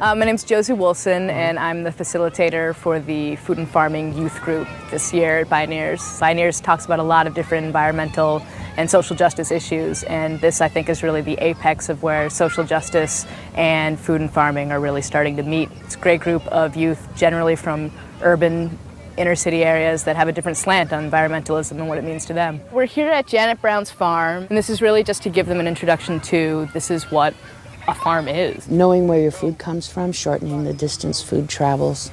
My name's Josie Wilson, and I'm the facilitator for the Food and Farming Youth Group this year at Bioneers. Bioneers talks about a lot of different environmental and social justice issues, and this, I think, is really the apex of where social justice and food and farming are really starting to meet. It's a great group of youth, generally from urban inner city areas that have a different slant on environmentalism and what it means to them. We're here at Janet Brown's farm, and this is really just to give them an introduction to this is what a farm is. Knowing where your food comes from, shortening the distance food travels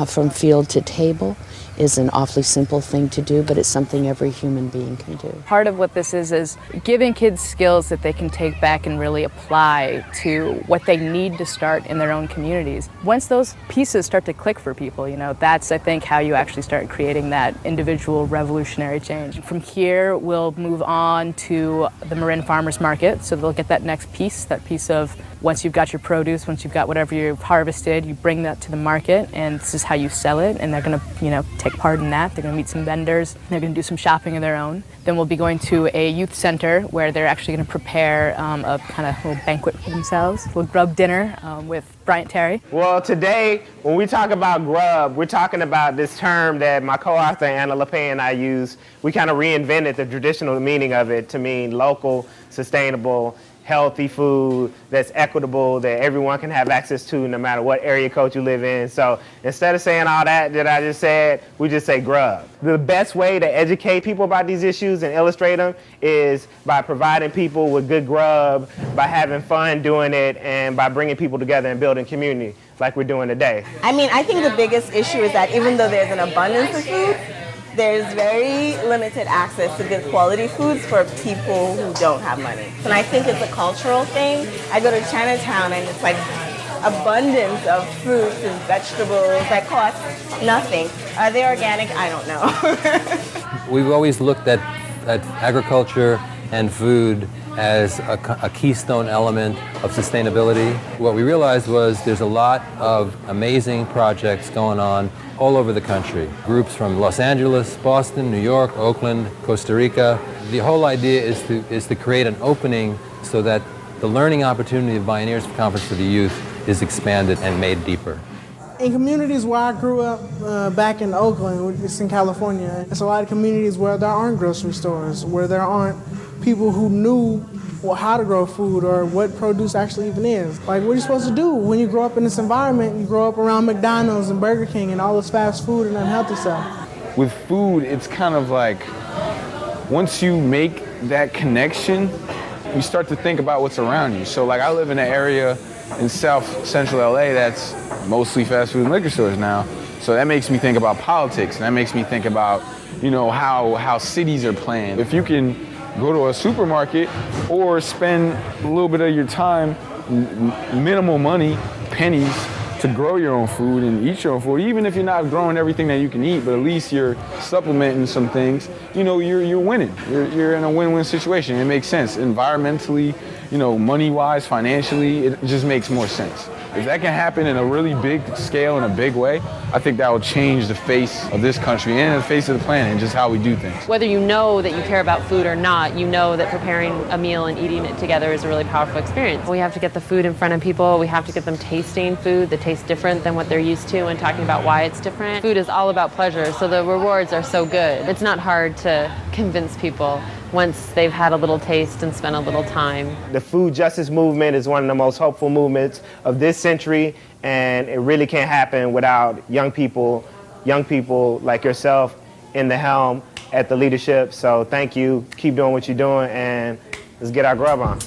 from field to table is an awfully simple thing to do, but it's something every human being can do. Part of what this is giving kids skills that they can take back and really apply to what they need to start in their own communities. Once those pieces start to click for people, that's, I think, how you actually start creating that individual revolutionary change. From here, we'll move on to the Marin Farmers Market, so they'll get that next piece, that piece of once you've got your produce, once you've got whatever you've harvested, you bring that to the market, and this is how you sell it, and they're going to, take part in that. They're going to meet some vendors. They're going to do some shopping of their own. Then we'll be going to a youth center where they're actually going to prepare a kind of little banquet for themselves, a little grub dinner with Bryant Terry. Well, today, when we talk about grub, we're talking about this term that my co-author Anna LePay and I use. We kind of reinvented the traditional meaning of it to mean local, sustainable, healthy food that's equitable, that everyone can have access to no matter what area code you live in. So instead of saying all that I just said, we just say grub. The best way to educate people about these issues and illustrate them is by providing people with good grub, by having fun doing it, and by bringing people together and building community like we're doing today. I think the biggest issue is that even though there's an abundance of food, there's very limited access to good quality foods for people who don't have money. And I think it's a cultural thing. I go to Chinatown and it's like abundance of fruits and vegetables that cost nothing. Are they organic? I don't know. We've always looked at agriculture and food as a keystone element of sustainability. What we realized was there's a lot of amazing projects going on all over the country. Groups from Los Angeles, Boston, New York, Oakland, Costa Rica. The whole idea is to create an opening so that the learning opportunity of Bioneers Conference for the youth is expanded and made deeper. In communities where I grew up back in Oakland, it's in California, it's a lot of communities where there aren't grocery stores, where there aren't people who knew how to grow food or what produce actually even is. Like, what are you supposed to do when you grow up in this environment? You grow up around McDonald's and Burger King and all this fast food and unhealthy stuff. With food, it's kind of like once you make that connection, you start to think about what's around you. So like I live in an area in South Central LA that's mostly fast food and liquor stores now. So that makes me think about politics, and that makes me think about, how cities are planned. If you can go to a supermarket or spend a little bit of your time, minimal money, pennies, to grow your own food and eat your own food, even if you're not growing everything that you can eat, but at least you're supplementing some things, you're winning. You're in a win-win situation. It makes sense. Environmentally, money-wise, financially, it just makes more sense. If that can happen in a really big scale, in a big way, I think that will change the face of this country and the face of the planet and just how we do things. Whether you know that you care about food or not, you know that preparing a meal and eating it together is a really powerful experience. We have to get the food in front of people. We have to get them tasting food that tastes different than what they're used to and talking about why it's different. Food is all about pleasure, so the rewards are so good. It's not hard to convince people once they've had a little taste and spent a little time. The food justice movement is one of the most hopeful movements of this century, and it really can't happen without young people like yourself in the helm at the leadership. So thank you, keep doing what you're doing, and let's get our grub on.